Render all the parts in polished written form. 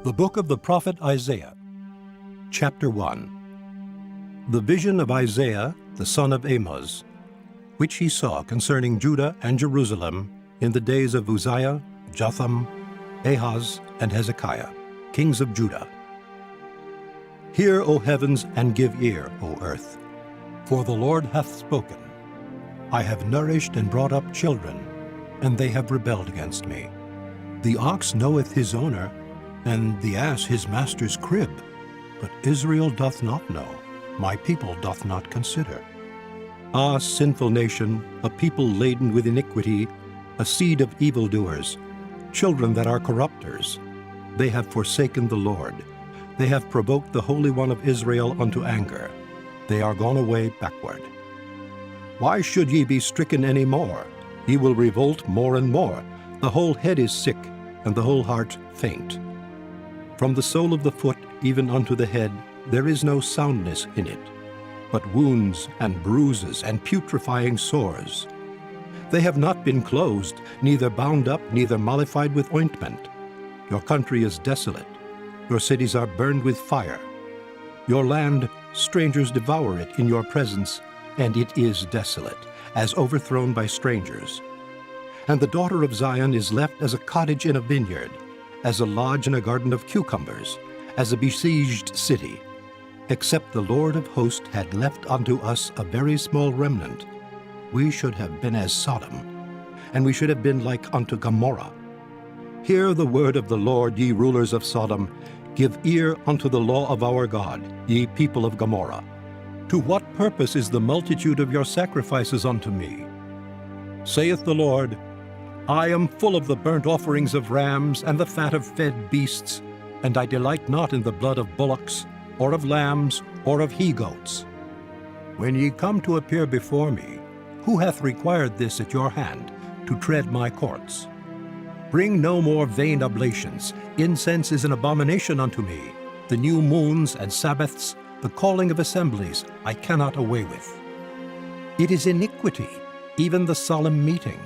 The book of the prophet Isaiah, chapter 1. The vision of Isaiah, the son of Amoz, which he saw concerning Judah and Jerusalem in the days of Uzziah, Jotham, Ahaz, and Hezekiah, kings of Judah. Hear, O heavens, and give ear, O earth, for the Lord hath spoken. I have nourished and brought up children, and they have rebelled against me. The ox knoweth his owner, and the ass his master's crib. But Israel doth not know, my people doth not consider. Ah, sinful nation, a people laden with iniquity, a seed of evildoers, children that are corrupters. They have forsaken the Lord. They have provoked the Holy One of Israel unto anger. They are gone away backward. Why should ye be stricken any more? Ye will revolt more and more. The whole head is sick, and the whole heart faint. From the sole of the foot even unto the head there is no soundness in it, but wounds and bruises and putrefying sores. They have not been closed, neither bound up, neither mollified with ointment. Your country is desolate. Your cities are burned with fire. Your land, strangers devour it in your presence, and it is desolate, as overthrown by strangers. And the daughter of Zion is left as a cottage in a vineyard, as a lodge in a garden of cucumbers, as a besieged city. Except the Lord of hosts had left unto us a very small remnant, we should have been as Sodom, and we should have been like unto Gomorrah. Hear the word of the Lord, ye rulers of Sodom. Give ear unto the law of our God, ye people of Gomorrah. To what purpose is the multitude of your sacrifices unto me? Saith the Lord, I am full of the burnt offerings of rams and the fat of fed beasts, and I delight not in the blood of bullocks, or of lambs, or of he-goats. When ye come to appear before me, who hath required this at your hand, to tread my courts? Bring no more vain oblations. Incense is an abomination unto me. The new moons and Sabbaths, the calling of assemblies, I cannot away with. It is iniquity, even the solemn meeting.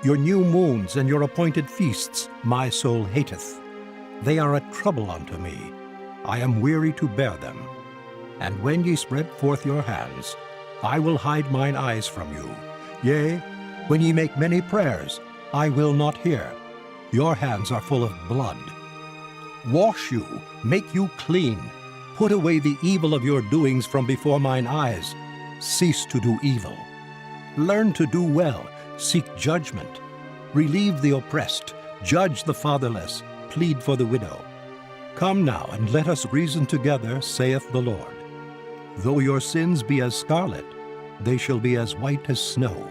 Your new moons and your appointed feasts my soul hateth. They are a trouble unto me. I am weary to bear them. And when ye spread forth your hands, I will hide mine eyes from you. Yea, when ye make many prayers, I will not hear. Your hands are full of blood. Wash you, make you clean. Put away the evil of your doings from before mine eyes. Cease to do evil. Learn to do well. Seek judgment. Relieve the oppressed. Judge the fatherless. Plead for the widow. Come now, and let us reason together, saith the Lord. Though your sins be as scarlet, they shall be as white as snow.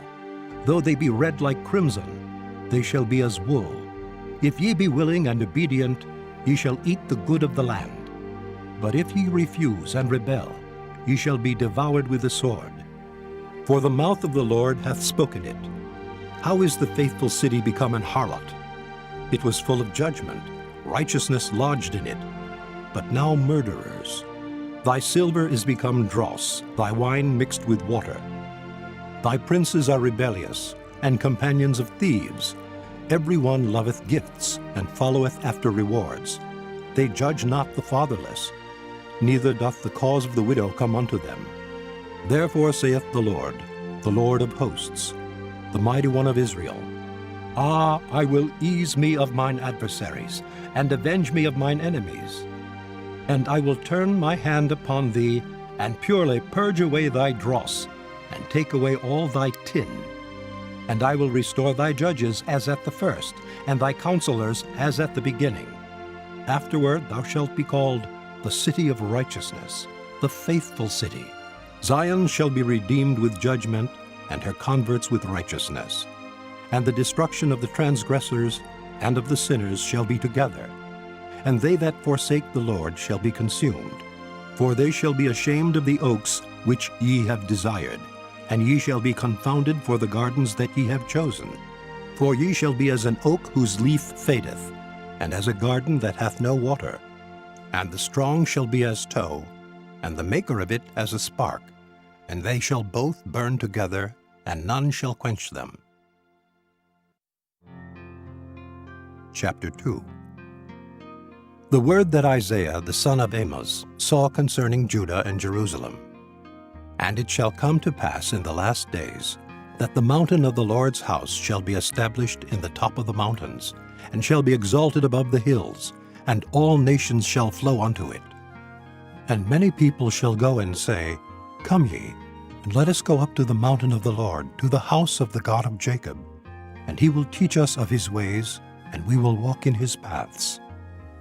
Though they be red like crimson, they shall be as wool. If ye be willing and obedient, ye shall eat the good of the land. But if ye refuse and rebel, ye shall be devoured with the sword. For the mouth of the Lord hath spoken it. How is the faithful city become an harlot? It was full of judgment, righteousness lodged in it, but now murderers. Thy silver is become dross, thy wine mixed with water. Thy princes are rebellious, and companions of thieves. Every one loveth gifts, and followeth after rewards. They judge not the fatherless, neither doth the cause of the widow come unto them. Therefore saith the Lord of hosts, the mighty one of Israel, Ah, I will ease me of mine adversaries, and avenge me of mine enemies. And I will turn my hand upon thee, and purely purge away thy dross, and take away all thy tin. And I will restore thy judges as at the first, and thy counselors as at the beginning. Afterward thou shalt be called the city of righteousness, the faithful city. Zion shall be redeemed with judgment, and her converts with righteousness. And the destruction of the transgressors and of the sinners shall be together. And they that forsake the Lord shall be consumed. For they shall be ashamed of the oaks which ye have desired, and ye shall be confounded for the gardens that ye have chosen. For ye shall be as an oak whose leaf fadeth, and as a garden that hath no water. And the strong shall be as tow, and the maker of it as a spark, and they shall both burn together, and none shall quench them. Chapter 2. The word that Isaiah the son of Amoz saw concerning Judah and Jerusalem. And it shall come to pass in the last days, that the mountain of the Lord's house shall be established in the top of the mountains, and shall be exalted above the hills, and all nations shall flow unto it. And many people shall go and say, Come ye, and let us go up to the mountain of the Lord, to the house of the God of Jacob. And he will teach us of his ways, and we will walk in his paths.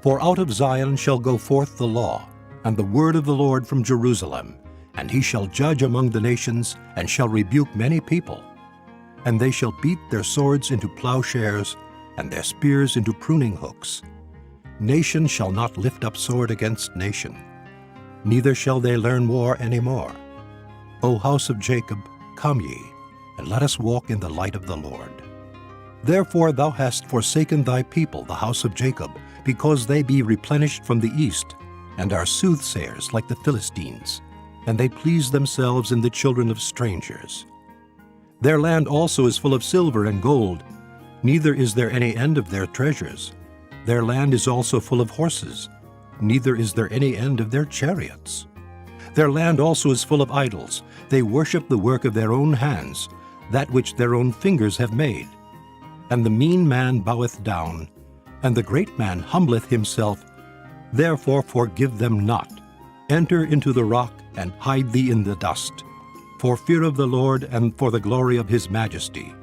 For out of Zion shall go forth the law, and the word of the Lord from Jerusalem. And he shall judge among the nations, and shall rebuke many people. And they shall beat their swords into plowshares, and their spears into pruning hooks. Nation shall not lift up sword against nation, neither shall they learn war any more. O house of Jacob, come ye, and let us walk in the light of the Lord. Therefore thou hast forsaken thy people, the house of Jacob, because they be replenished from the east, and are soothsayers like the Philistines, and they please themselves in the children of strangers. Their land also is full of silver and gold, neither is there any end of their treasures. Their land is also full of horses, neither is there any end of their chariots. Their land also is full of idols. They worship the work of their own hands, that which their own fingers have made. And the mean man boweth down, and the great man humbleth himself. Therefore forgive them not. Enter into the rock, and hide thee in the dust, for fear of the Lord and for the glory of his majesty.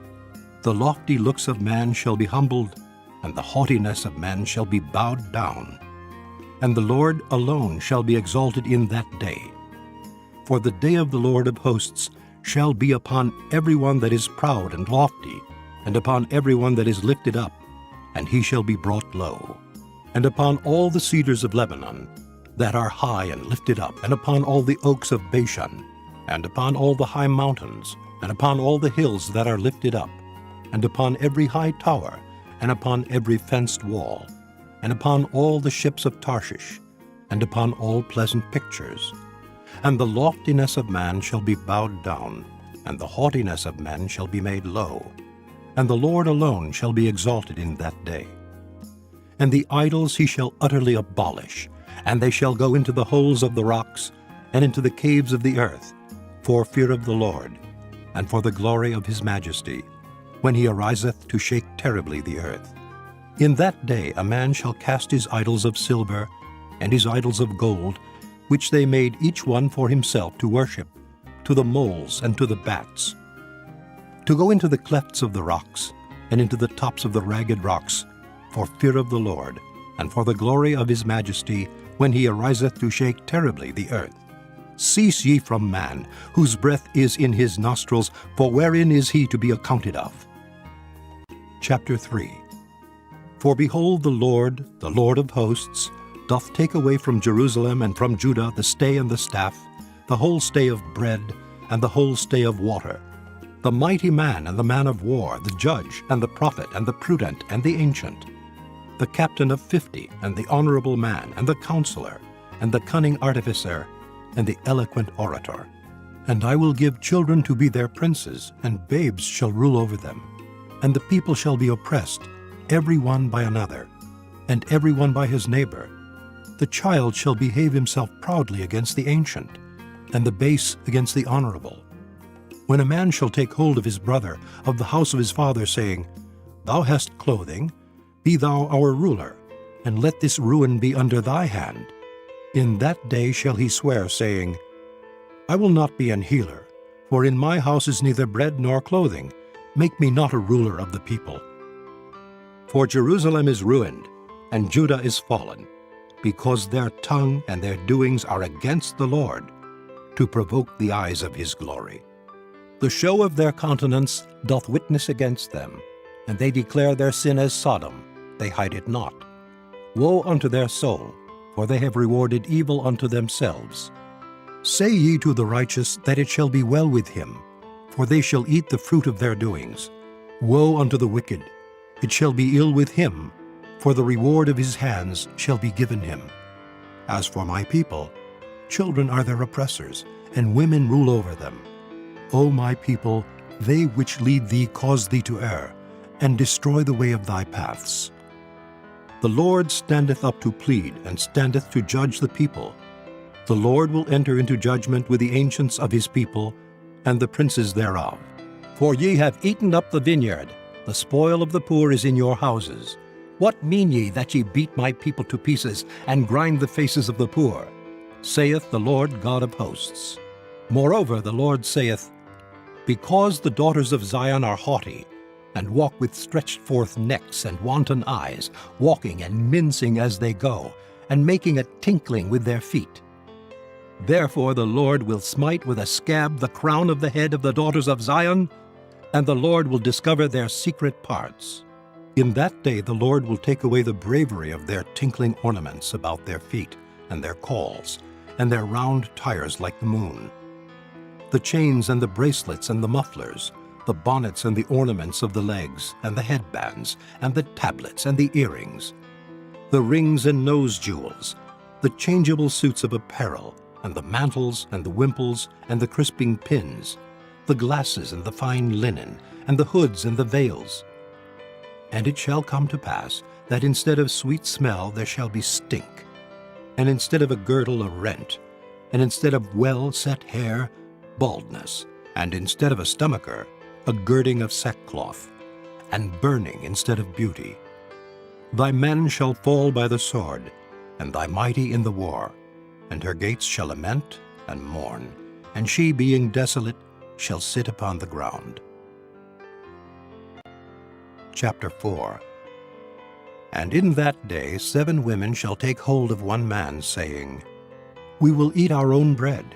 The lofty looks of man shall be humbled, and the haughtiness of man shall be bowed down. And the Lord alone shall be exalted in that day. For the day of the Lord of hosts shall be upon every one that is proud and lofty, and upon every one that is lifted up, and he shall be brought low. And upon all the cedars of Lebanon, that are high and lifted up, and upon all the oaks of Bashan, and upon all the high mountains, and upon all the hills that are lifted up, and upon every high tower, and upon every fenced wall, and upon all the ships of Tarshish, and upon all pleasant pictures. And the loftiness of man shall be bowed down, and the haughtiness of men shall be made low, and the Lord alone shall be exalted in that day. And the idols he shall utterly abolish, and they shall go into the holes of the rocks, and into the caves of the earth, for fear of the Lord, and for the glory of his majesty, when he ariseth to shake terribly the earth. In that day a man shall cast his idols of silver, and his idols of gold, which they made each one for himself to worship, to the moles and to the bats, to go into the clefts of the rocks, and into the tops of the ragged rocks, for fear of the Lord, and for the glory of his majesty, when he ariseth to shake terribly the earth. Cease ye from man, whose breath is in his nostrils, for wherein is he to be accounted of? Chapter 3. For behold, the Lord of hosts, doth take away from Jerusalem and from Judah the stay and the staff, the whole stay of bread, and the whole stay of water, the mighty man and the man of war, the judge, and the prophet, and the prudent, and the ancient, the captain of 50, and the honorable man, and the counselor, and the cunning artificer, and the eloquent orator. And I will give children to be their princes, and babes shall rule over them. And the people shall be oppressed, every one by another, and every one by his neighbor. The child shall behave himself proudly against the ancient, and the base against the honorable. When a man shall take hold of his brother of the house of his father, saying, Thou hast clothing, be thou our ruler, and let this ruin be under thy hand. In that day shall he swear, saying, I will not be an healer, for in my house is neither bread nor clothing. Make me not a ruler of the people. For Jerusalem is ruined, and Judah is fallen, because their tongue and their doings are against the Lord, to provoke the eyes of his glory. The show of their countenance doth witness against them, and they declare their sin as Sodom, they hide it not. Woe unto their soul, for they have rewarded evil unto themselves. Say ye to the righteous that it shall be well with him, for they shall eat the fruit of their doings. Woe unto the wicked, it shall be ill with him, for the reward of his hands shall be given him. As for my people, children are their oppressors, and women rule over them. O my people, they which lead thee cause thee to err, and destroy the way of thy paths. The Lord standeth up to plead, and standeth to judge the people. The Lord will enter into judgment with the ancients of his people, and the princes thereof. For ye have eaten up the vineyard, the spoil of the poor is in your houses. What mean ye that ye beat my people to pieces, and grind the faces of the poor? Saith the Lord God of hosts. Moreover the Lord saith, Because the daughters of Zion are haughty, and walk with stretched forth necks and wanton eyes, walking and mincing as they go, and making a tinkling with their feet. Therefore the Lord will smite with a scab the crown of the head of the daughters of Zion, and the Lord will discover their secret parts. In that day the Lord will take away the bravery of their tinkling ornaments about their feet, and their calls, and their round tires like the moon. The chains and the bracelets and the mufflers, the bonnets and the ornaments of the legs, and the headbands, and the tablets and the earrings, the rings and nose jewels, the changeable suits of apparel, and the mantles and the wimples and the crisping pins, the glasses and the fine linen, and the hoods and the veils. And it shall come to pass that instead of sweet smell there shall be stink, and instead of a girdle a rent, and instead of well-set hair baldness, and instead of a stomacher a girding of sackcloth, and burning instead of beauty. Thy men shall fall by the sword, and thy mighty in the war, and her gates shall lament and mourn, and she, being desolate, shall sit upon the ground. Chapter 4. And in that day 7 women shall take hold of one man, saying, We will eat our own bread,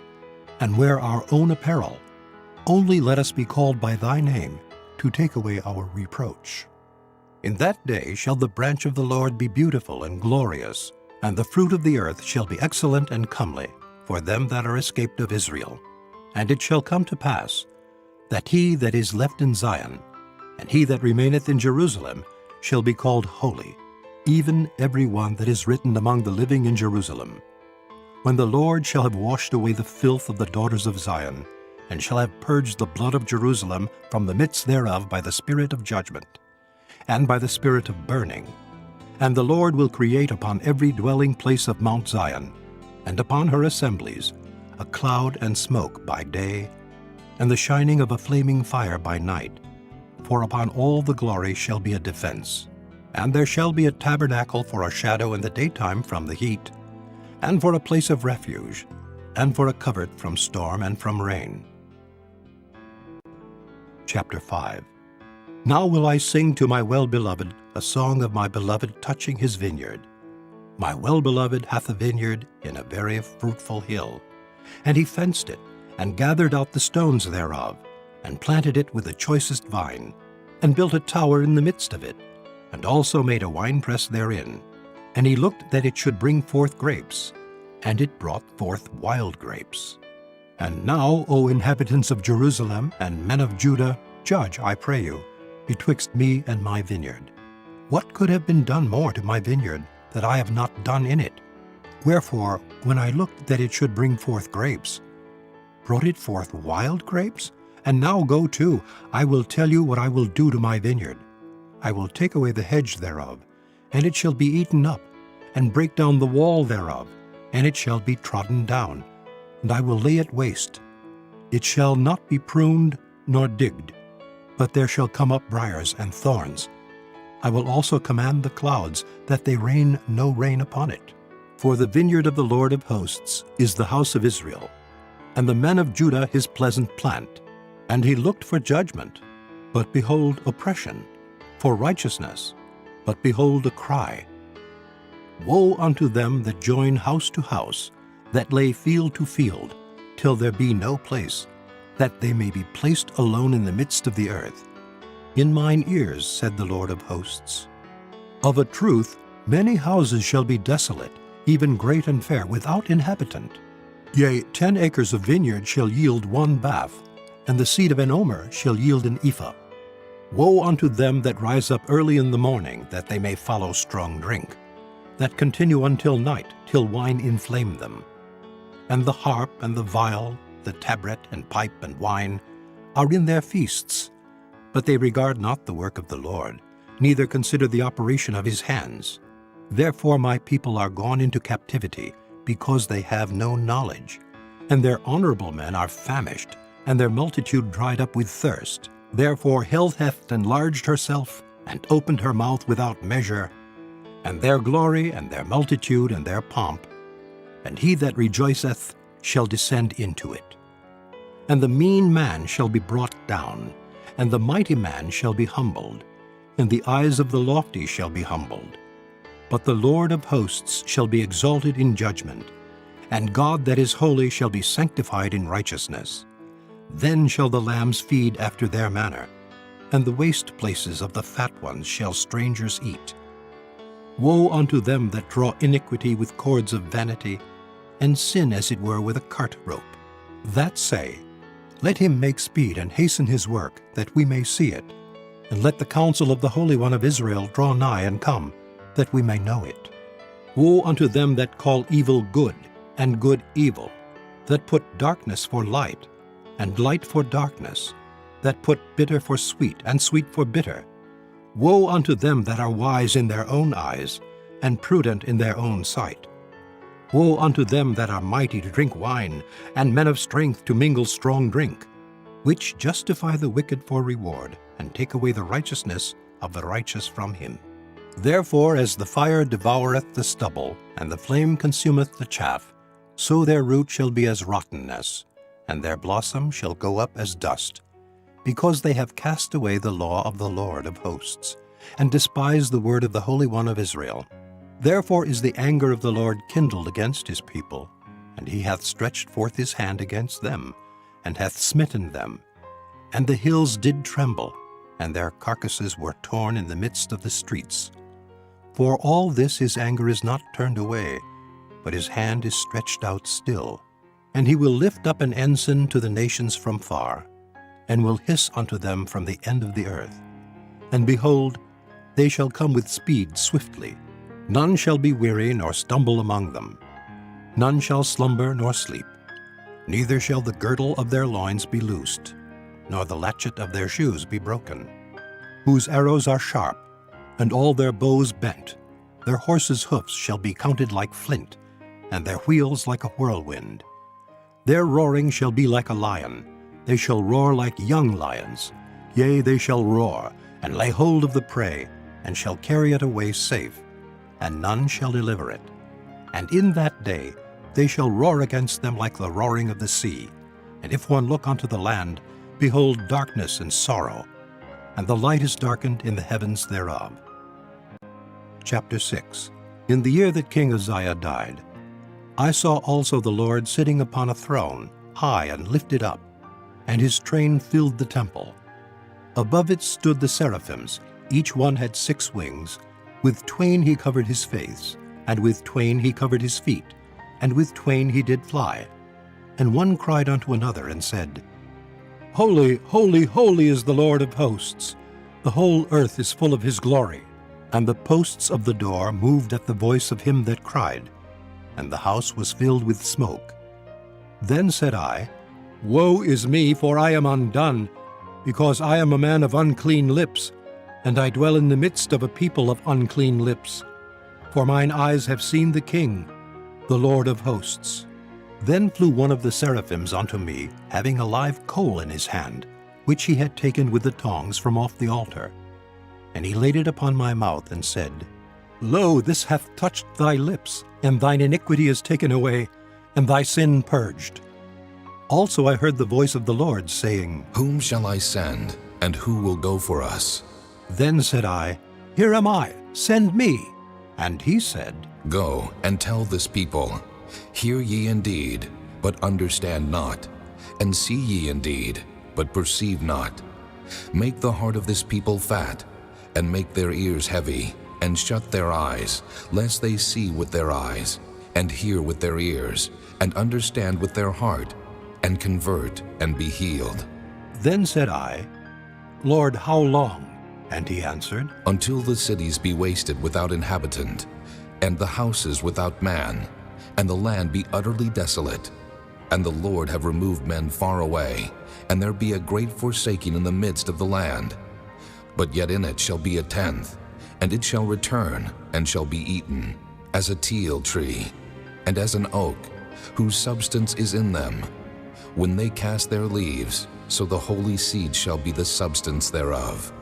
and wear our own apparel. Only let us be called by thy name, to take away our reproach. In that day shall the branch of the Lord be beautiful and glorious, and the fruit of the earth shall be excellent and comely, for them that are escaped of Israel. And it shall come to pass, that he that is left in Zion, and he that remaineth in Jerusalem, shall be called holy, even every one that is written among the living in Jerusalem. When the Lord shall have washed away the filth of the daughters of Zion, and shall have purged the blood of Jerusalem from the midst thereof by the spirit of judgment, and by the spirit of burning. And the Lord will create upon every dwelling place of Mount Zion, and upon her assemblies, a cloud and smoke by day, and the shining of a flaming fire by night. For upon all the glory shall be a defense. And there shall be a tabernacle for a shadow in the daytime from the heat, and for a place of refuge, and for a covert from storm and from rain. Chapter 5. Now will I sing to my well-beloved a song of my beloved touching his vineyard. My well-beloved hath a vineyard in a very fruitful hill, and he fenced it, and gathered out the stones thereof, and planted it with the choicest vine, and built a tower in the midst of it, and also made a winepress therein. And he looked that it should bring forth grapes, and it brought forth wild grapes. And now, O inhabitants of Jerusalem and men of Judah, judge, I pray you, betwixt me and my vineyard. What could have been done more to my vineyard that I have not done in it? Wherefore, when I looked that it should bring forth grapes, brought it forth wild grapes? And now go to, I will tell you what I will do to my vineyard. I will take away the hedge thereof, and it shall be eaten up, and break down the wall thereof, and it shall be trodden down, and I will lay it waste. It shall not be pruned nor digged, but there shall come up briars and thorns. I will also command the clouds, that they rain no rain upon it. For the vineyard of the Lord of hosts is the house of Israel, and the men of Judah his pleasant plant. And he looked for judgment, but behold oppression, for righteousness, but behold a cry. Woe unto them that join house to house, that lay field to field, till there be no place, that they may be placed alone in the midst of the earth. In mine ears, said the Lord of hosts. Of a truth, many houses shall be desolate, even great and fair, without inhabitant. Yea, 10 acres of vineyard shall yield 1 bath, and the seed of an omer shall yield an ephah. Woe unto them that rise up early in the morning, that they may follow strong drink, that continue until night, till wine inflame them. And the harp and the viol, the tabret and pipe and wine, are in their feasts, but they regard not the work of the Lord, neither consider the operation of his hands. Therefore my people are gone into captivity, because they have no knowledge. And their honorable men are famished, and their multitude dried up with thirst. Therefore hell hath enlarged herself, and opened her mouth without measure, and their glory, and their multitude, and their pomp. And he that rejoiceth shall descend into it. And the mean man shall be brought down, and the mighty man shall be humbled, and the eyes of the lofty shall be humbled. But the Lord of hosts shall be exalted in judgment, and God that is holy shall be sanctified in righteousness. Then shall the lambs feed after their manner, and the waste places of the fat ones shall strangers eat. Woe unto them that draw iniquity with cords of vanity, and sin as it were with a cart rope, that say, Let him make speed and hasten his work, that we may see it. And let the counsel of the Holy One of Israel draw nigh and come, that we may know it. Woe unto them that call evil good, and good evil, that put darkness for light, and light for darkness, that put bitter for sweet, and sweet for bitter. Woe unto them that are wise in their own eyes, and prudent in their own sight. Woe unto them that are mighty to drink wine, and men of strength to mingle strong drink, which justify the wicked for reward, and take away the righteousness of the righteous from him. Therefore as the fire devoureth the stubble, and the flame consumeth the chaff, so their root shall be as rottenness, and their blossom shall go up as dust, because they have cast away the law of the Lord of hosts, and despised the word of the Holy One of Israel. Therefore is the anger of the Lord kindled against his people, and he hath stretched forth his hand against them, and hath smitten them. And the hills did tremble, and their carcasses were torn in the midst of the streets. For all this his anger is not turned away, but his hand is stretched out still. And he will lift up an ensign to the nations from far, and will hiss unto them from the end of the earth. And behold, they shall come with speed swiftly. None shall be weary nor stumble among them. None shall slumber nor sleep. Neither shall the girdle of their loins be loosed, nor the latchet of their shoes be broken. Whose arrows are sharp, and all their bows bent. Their horses' hoofs shall be counted like flint, and their wheels like a whirlwind. Their roaring shall be like a lion. They shall roar like young lions. Yea, they shall roar, and lay hold of the prey, and shall carry it away safe, and none shall deliver it. And in that day they shall roar against them like the roaring of the sea. And if one look unto the land, behold darkness and sorrow, and the light is darkened in the heavens thereof. Chapter 6. In the year that King Uzziah died, I saw also the Lord sitting upon a throne, high and lifted up, and his train filled the temple. Above it stood the seraphims, each one had 6 wings. With twain he covered his face, and with twain he covered his feet, and with twain he did fly. And one cried unto another and said, Holy, holy, holy is the Lord of hosts. The whole earth is full of his glory. And the posts of the door moved at the voice of him that cried, and the house was filled with smoke. Then said I, Woe is me, for I am undone, because I am a man of unclean lips, and I dwell in the midst of a people of unclean lips. For mine eyes have seen the King, the Lord of hosts. Then flew one of the seraphims unto me, having a live coal in his hand, which he had taken with the tongs from off the altar. And he laid it upon my mouth, and said, Lo, this hath touched thy lips, and thine iniquity is taken away, and thy sin purged. Also I heard the voice of the Lord, saying, Whom shall I send, and who will go for us? Then said I, Here am I, send me. And he said, Go and tell this people, Hear ye indeed, but understand not, and see ye indeed, but perceive not. Make the heart of this people fat, and make their ears heavy, and shut their eyes, lest they see with their eyes, and hear with their ears, and understand with their heart, and convert and be healed. Then said I, Lord, how long? And he answered, Until the cities be wasted without inhabitant, and the houses without man, and the land be utterly desolate, and the Lord have removed men far away, and there be a great forsaking in the midst of the land. But yet in it shall be a tenth, and it shall return and shall be eaten, as a teil tree, and as an oak, whose substance is in them. When they cast their leaves, so the holy seed shall be the substance thereof.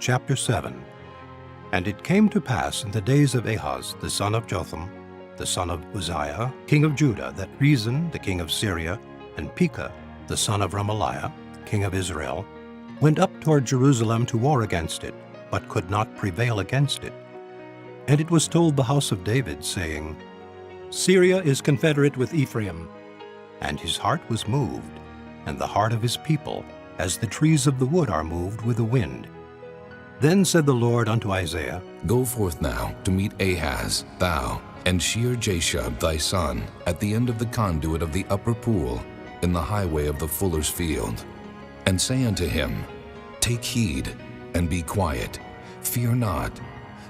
Chapter 7. And it came to pass in the days of Ahaz the son of Jotham, the son of Uzziah, king of Judah, that Rezin the king of Syria, and Pekah the son of Remaliah, king of Israel, went up toward Jerusalem to war against it, but could not prevail against it. And it was told the house of David, saying, Syria is confederate with Ephraim. And his heart was moved, and the heart of his people, as the trees of the wood are moved with the wind. Then said the Lord unto Isaiah, Go forth now to meet Ahaz, thou, and Shear-Jashub thy son, at the end of the conduit of the upper pool, in the highway of the fuller's field. And say unto him, Take heed, and be quiet, fear not,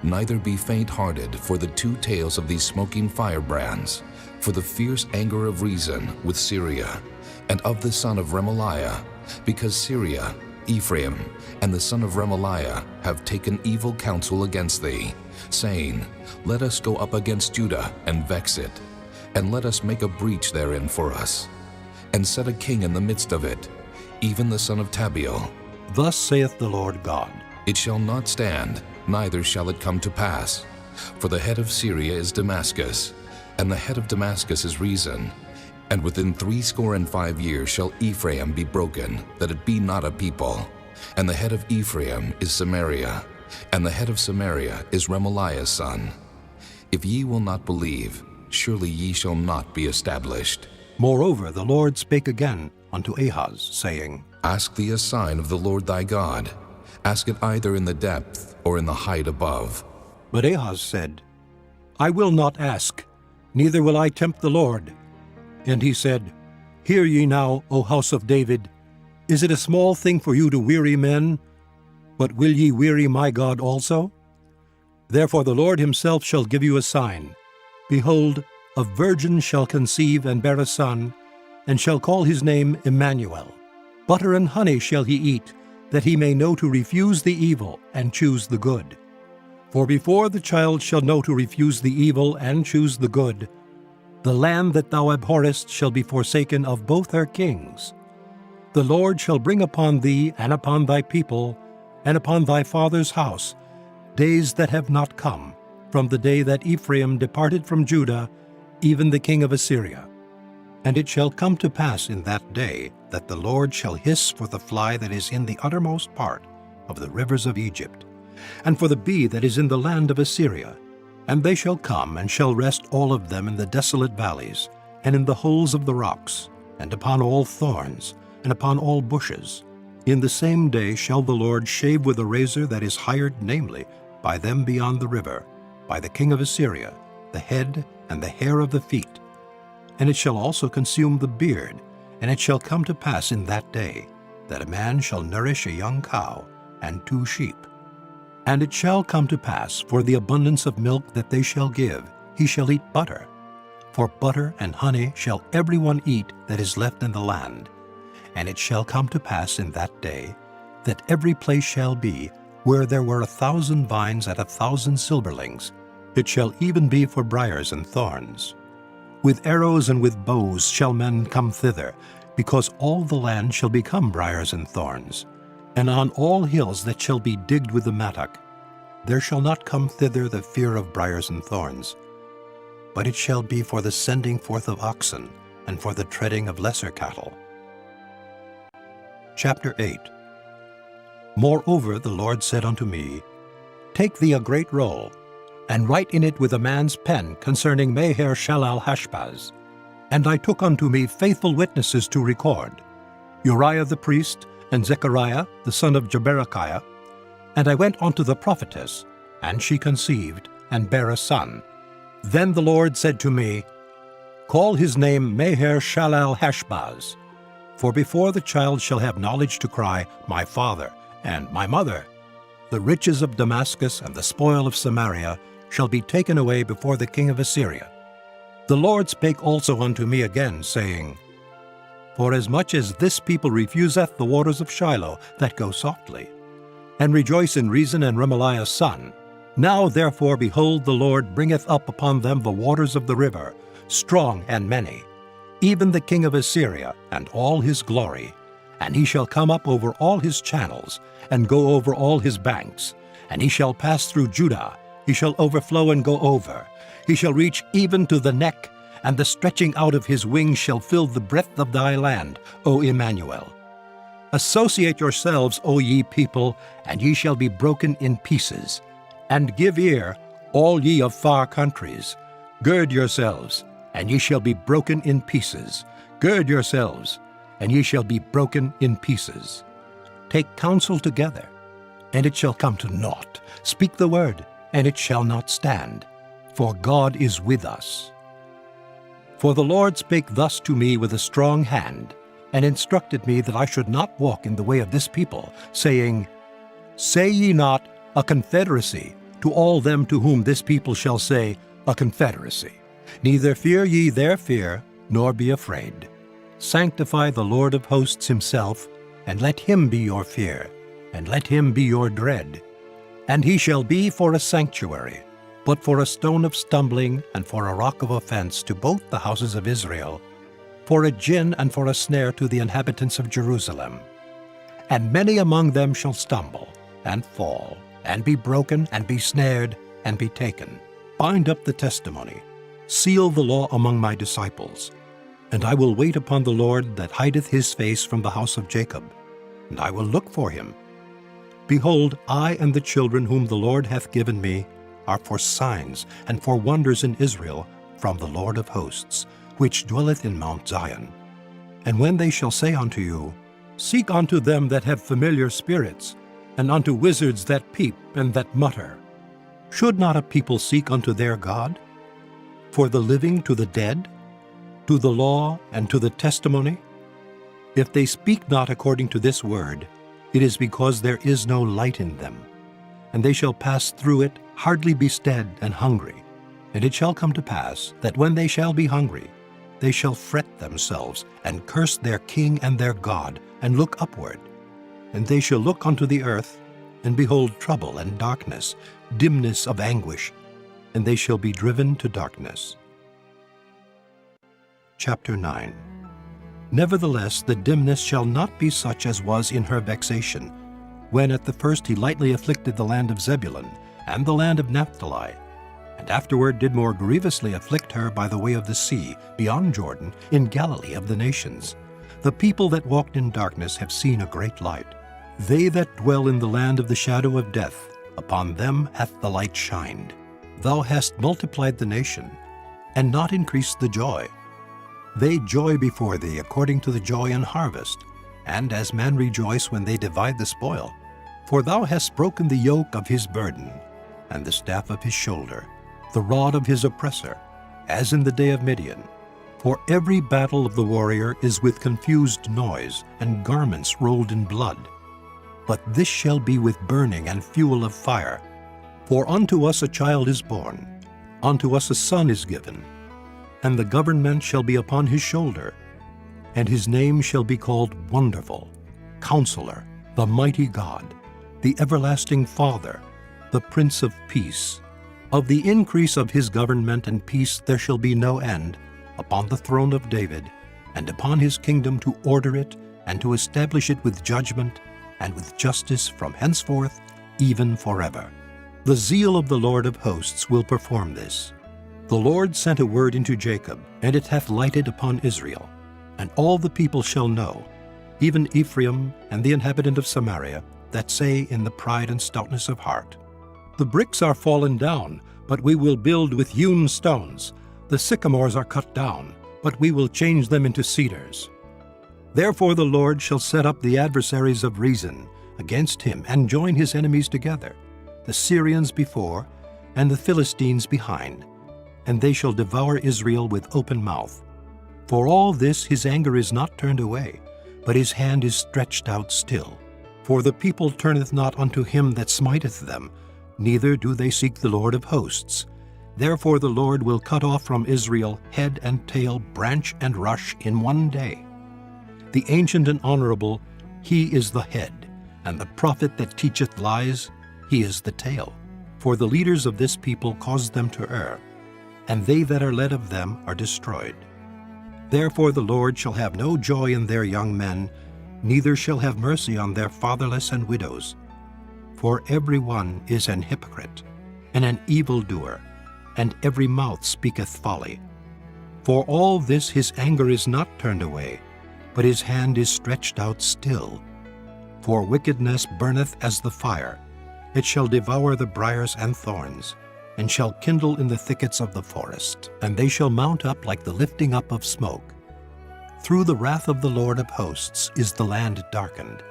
neither be faint-hearted for the two tails of these smoking firebrands, for the fierce anger of Rezin with Syria, and of the son of Remaliah, because Syria, Ephraim, and the son of Remaliah have taken evil counsel against thee, saying, Let us go up against Judah and vex it, and let us make a breach therein for us, and set a king in the midst of it, even the son of Tabiel. Thus saith the Lord God, It shall not stand, neither shall it come to pass. For the head of Syria is Damascus, and the head of Damascus is Rezin. And within 65 years shall Ephraim be broken, that it be not a people. And the head of Ephraim is Samaria, and the head of Samaria is Remaliah's son. If ye will not believe, surely ye shall not be established. Moreover, the Lord spake again unto Ahaz, saying, Ask thee a sign of the Lord thy God. Ask it either in the depth or in the height above. But Ahaz said, I will not ask, neither will I tempt the Lord. And he said, Hear ye now, O house of David, is it a small thing for you to weary men? But will ye weary my God also? Therefore the Lord himself shall give you a sign. Behold, a virgin shall conceive and bear a son, and shall call his name Emmanuel. Butter and honey shall he eat, that he may know to refuse the evil and choose the good. For before the child shall know to refuse the evil and choose the good, the land that thou abhorrest shall be forsaken of both her kings. The Lord shall bring upon thee and upon thy people and upon thy father's house days that have not come, from the day that Ephraim departed from Judah, even the king of Assyria. And it shall come to pass in that day that the Lord shall hiss for the fly that is in the uttermost part of the rivers of Egypt, and for the bee that is in the land of Assyria. And they shall come and shall rest all of them in the desolate valleys, and in the holes of the rocks, and upon all thorns, and upon all bushes. In the same day shall the Lord shave with a razor that is hired, namely, by them beyond the river, by the king of Assyria, the head and the hair of the feet. And it shall also consume the beard. And it shall come to pass in that day, that a man shall nourish a young cow and 2 sheep. And it shall come to pass, for the abundance of milk that they shall give, he shall eat butter. For butter and honey shall every one eat that is left in the land. And it shall come to pass in that day, that every place shall be, where there were 1,000 vines at 1,000 silverlings, it shall even be for briars and thorns. With arrows and with bows shall men come thither, because all the land shall become briars and thorns. And on all hills that shall be digged with the mattock, there shall not come thither the fear of briars and thorns. But it shall be for the sending forth of oxen, and for the treading of lesser cattle. Chapter 8. Moreover the Lord said unto me, Take thee a great roll, and write in it with a man's pen concerning Maher-shalal-Hashbaz. And I took unto me faithful witnesses to record, Uriah the priest, and Zechariah the son of Jeberechiah. And I went unto the prophetess, and she conceived, and bare a son. Then the Lord said to me, Call his name Maher-shalal-Hashbaz, for before the child shall have knowledge to cry, My father, and my mother, the riches of Damascus and the spoil of Samaria shall be taken away before the king of Assyria. The Lord spake also unto me again, saying, Forasmuch as this people refuseth the waters of Shiloh that go softly, and rejoice in Rezin and Remaliah's son. Now therefore, behold, the Lord bringeth up upon them the waters of the river, strong and many, even the king of Assyria and all his glory. And he shall come up over all his channels, and go over all his banks. And he shall pass through Judah, he shall overflow and go over. He shall reach even to the neck, and the stretching out of his wings shall fill the breadth of thy land, O Emmanuel. Associate yourselves, O ye people, and ye shall be broken in pieces. And give ear, all ye of far countries. Gird yourselves, and ye shall be broken in pieces. Gird yourselves, and ye shall be broken in pieces. Take counsel together, and it shall come to naught. Speak the word, and it shall not stand. For God is with us. For the Lord spake thus to me with a strong hand, and instructed me that I should not walk in the way of this people, saying, Say ye not, a confederacy, to all them to whom this people shall say, a confederacy. Neither fear ye their fear, nor be afraid. Sanctify the Lord of hosts himself, and let him be your fear, and let him be your dread. And he shall be for a sanctuary, but for a stone of stumbling and for a rock of offense to both the houses of Israel, for a gin and for a snare to the inhabitants of Jerusalem. And many among them shall stumble, and fall, and be broken, and be snared, and be taken. Bind up the testimony, seal the law among my disciples. And I will wait upon the Lord that hideth his face from the house of Jacob, and I will look for him. Behold, I and the children whom the Lord hath given me are for signs and for wonders in Israel from the Lord of hosts, which dwelleth in Mount Zion. And when they shall say unto you, Seek unto them that have familiar spirits, and unto wizards that peep and that mutter, should not a people seek unto their God? For the living to the dead, to the law and to the testimony? If they speak not according to this word, it is because there is no light in them. And they shall pass through it, hardly be stead and hungry. And it shall come to pass that when they shall be hungry, they shall fret themselves, and curse their king and their God, and look upward. And they shall look unto the earth, and behold trouble and darkness, dimness of anguish, and they shall be driven to darkness. Chapter 9. Nevertheless, the dimness shall not be such as was in her vexation, when at the first he lightly afflicted the land of Zebulun and the land of Naphtali, and afterward did more grievously afflict her by the way of the sea, beyond Jordan, in Galilee of the nations. The people that walked in darkness have seen a great light. They that dwell in the land of the shadow of death, upon them hath the light shined. Thou hast multiplied the nation, and not increased the joy. They joy before thee according to the joy in harvest, and as men rejoice when they divide the spoil. For thou hast broken the yoke of his burden, and the staff of his shoulder, the rod of his oppressor, as in the day of Midian. For every battle of the warrior is with confused noise, and garments rolled in blood. But this shall be with burning and fuel of fire. For unto us a child is born, unto us a son is given, and the government shall be upon his shoulder, and his name shall be called Wonderful, Counselor, the Mighty God, the Everlasting Father, the Prince of Peace. Of the increase of his government and peace there shall be no end, upon the throne of David, and upon his kingdom, to order it, and to establish it with judgment, and with justice from henceforth, even forever. The zeal of the Lord of hosts will perform this. The Lord sent a word into Jacob, and it hath lighted upon Israel. And all the people shall know, even Ephraim and the inhabitant of Samaria, that say in the pride and stoutness of heart, The bricks are fallen down, but we will build with hewn stones. The sycamores are cut down, but we will change them into cedars. Therefore the Lord shall set up the adversaries of Rezin against him, and join his enemies together, the Syrians before, and the Philistines behind, and they shall devour Israel with open mouth. For all this his anger is not turned away, but his hand is stretched out still. For the people turneth not unto him that smiteth them, neither do they seek the Lord of hosts. Therefore the Lord will cut off from Israel head and tail, branch and rush in one day. The ancient and honorable, he is the head, and the prophet that teacheth lies, he is the tail. For the leaders of this people cause them to err, and they that are led of them are destroyed. Therefore the Lord shall have no joy in their young men, neither shall have mercy on their fatherless and widows. For every one is an hypocrite, and an evildoer, and every mouth speaketh folly. For all this his anger is not turned away, but his hand is stretched out still. For wickedness burneth as the fire, it shall devour the briars and thorns, and shall kindle in the thickets of the forest, and they shall mount up like the lifting up of smoke. Through the wrath of the Lord of hosts is the land darkened,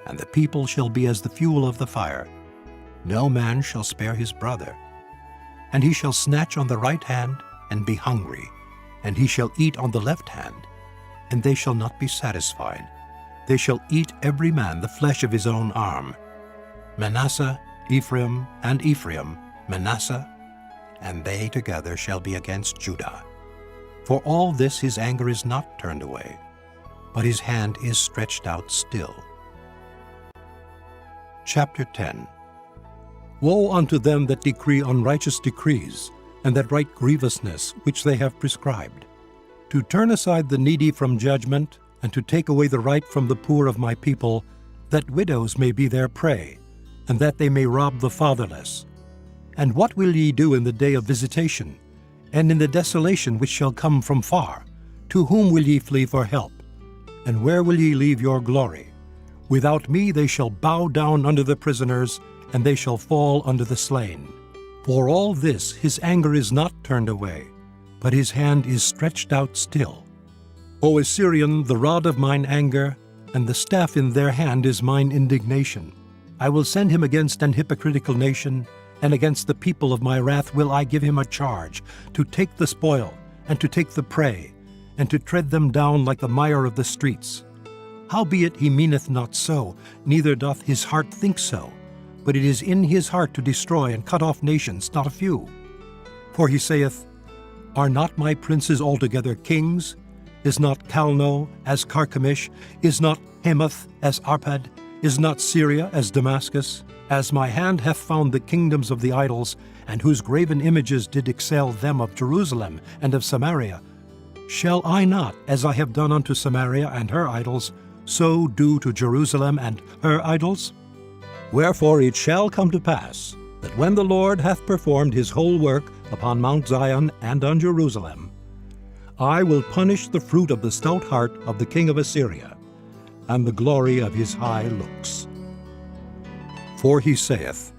and the people shall be as the fuel of the fire. No man shall spare his brother. And he shall snatch on the right hand, and be hungry, and he shall eat on the left hand, and they shall not be satisfied. They shall eat every man the flesh of his own arm. Manasseh, Ephraim, and Ephraim, Manasseh, and they together shall be against Judah. For all this his anger is not turned away, but his hand is stretched out still. Chapter 10. Woe unto them that decree unrighteous decrees, and that write grievousness which they have prescribed, to turn aside the needy from judgment, and to take away the right from the poor of my people, that widows may be their prey, and that they may rob the fatherless. And what will ye do in the day of visitation, and in the desolation which shall come from far? To whom will ye flee for help? And where will ye leave your glory? Without me they shall bow down under the prisoners, and they shall fall under the slain. For all this his anger is not turned away, but his hand is stretched out still. O Assyrian, the rod of mine anger, and the staff in their hand is mine indignation. I will send him against an hypocritical nation, and against the people of my wrath will I give him a charge, to take the spoil, and to take the prey, and to tread them down like the mire of the streets. Howbeit he meaneth not so, neither doth his heart think so, but it is in his heart to destroy and cut off nations, not a few. For he saith, Are not my princes altogether kings? Is not Calno as Carchemish? Is not Hamath as Arpad? Is not Syria as Damascus? As my hand hath found the kingdoms of the idols, and whose graven images did excel them of Jerusalem and of Samaria, shall I not, as I have done unto Samaria and her idols, so do to Jerusalem and her idols? Wherefore it shall come to pass, that when the Lord hath performed his whole work upon Mount Zion and on Jerusalem, I will punish the fruit of the stout heart of the king of Assyria, and the glory of his high looks. For he saith,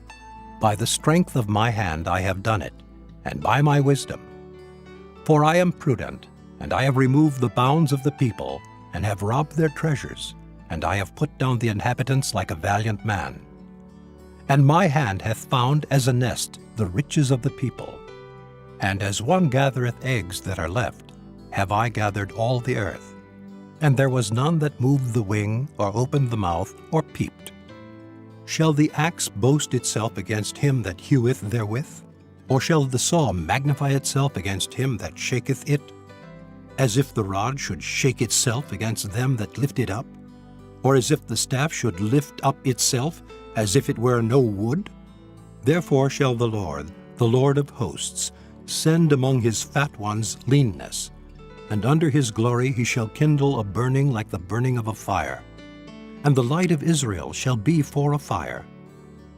By the strength of my hand I have done it, and by my wisdom. For I am prudent, and I have removed the bounds of the people, and have robbed their treasures, and I have put down the inhabitants like a valiant man. And my hand hath found as a nest the riches of the people, and as one gathereth eggs that are left, have I gathered all the earth. And there was none that moved the wing, or opened the mouth, or peeped. Shall the axe boast itself against him that heweth therewith? Or shall the saw magnify itself against him that shaketh it? As if the rod should shake itself against them that lift it up? Or as if the staff should lift up itself, as if it were no wood? Therefore shall the Lord of hosts, send among his fat ones leanness, and under his glory he shall kindle a burning like the burning of a fire. And the light of Israel shall be for a fire,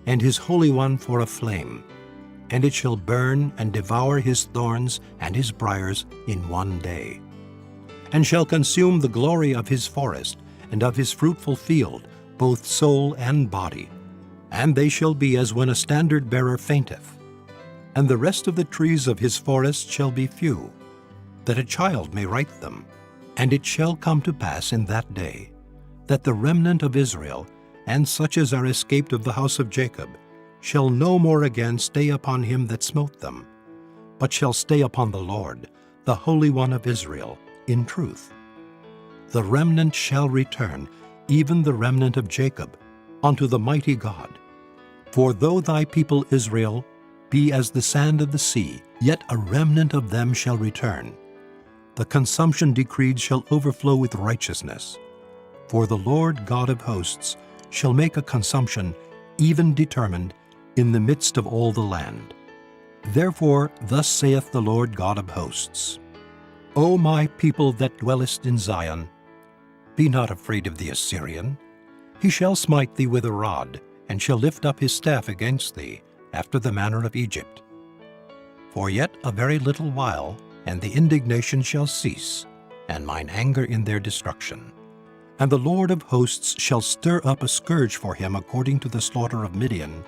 and his Holy One for a flame, and it shall burn and devour his thorns and his briars in one day, and shall consume the glory of his forest and of his fruitful field, both soul and body. And they shall be as when a standard-bearer fainteth. And the rest of the trees of his forest shall be few, that a child may write them. And it shall come to pass in that day, that the remnant of Israel, and such as are escaped of the house of Jacob, shall no more again stay upon him that smote them, but shall stay upon the Lord, the Holy One of Israel, in truth. The remnant shall return, even the remnant of Jacob, unto the mighty God. For though thy people Israel be as the sand of the sea, yet a remnant of them shall return. The consumption decreed shall overflow with righteousness. For the Lord God of hosts shall make a consumption, even determined, in the midst of all the land. Therefore thus saith the Lord God of hosts, O my people that dwellest in Zion, be not afraid of the Assyrian. He shall smite thee with a rod, and shall lift up his staff against thee, after the manner of Egypt. For yet a very little while, and the indignation shall cease, and mine anger in their destruction. And the Lord of hosts shall stir up a scourge for him according to the slaughter of Midian,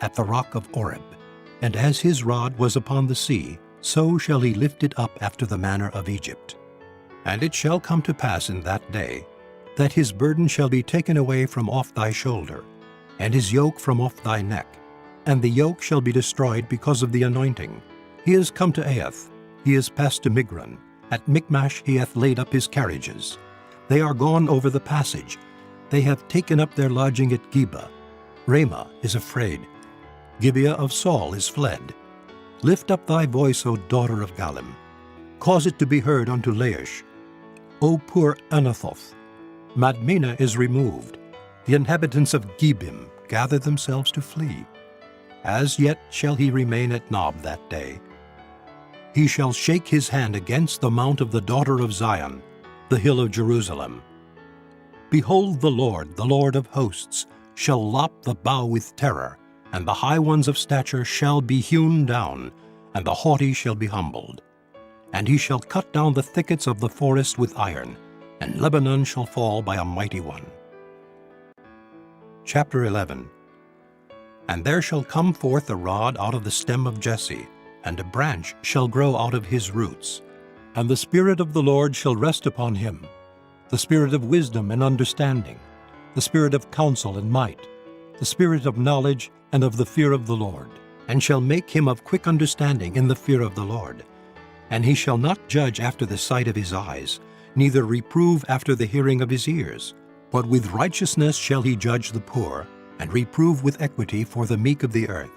at the rock of Oreb. And as his rod was upon the sea, so shall he lift it up after the manner of Egypt. And it shall come to pass in that day, that his burden shall be taken away from off thy shoulder, and his yoke from off thy neck, and the yoke shall be destroyed because of the anointing. He is come to Aiath, he is passed to Migron, at Michmash he hath laid up his carriages. They are gone over the passage, they have taken up their lodging at Geba. Ramah is afraid, Gibeah of Saul is fled. Lift up thy voice, O daughter of Gallim. Cause it to be heard unto Laish. O poor Anathoth, Madmenah is removed. The inhabitants of Gebim gather themselves to flee. As yet shall he remain at Nob that day. He shall shake his hand against the mount of the daughter of Zion, the hill of Jerusalem. Behold, the Lord of hosts, shall lop the bough with terror, and the high ones of stature shall be hewn down, and the haughty shall be humbled. And he shall cut down the thickets of the forest with iron, and Lebanon shall fall by a mighty one. Chapter 11. And there shall come forth a rod out of the stem of Jesse, and a branch shall grow out of his roots. And the Spirit of the Lord shall rest upon him, the Spirit of wisdom and understanding, the Spirit of counsel and might, the Spirit of knowledge and of the fear of the Lord, and shall make him of quick understanding in the fear of the Lord. And he shall not judge after the sight of his eyes, neither reprove after the hearing of his ears, but with righteousness shall he judge the poor, and reprove with equity for the meek of the earth.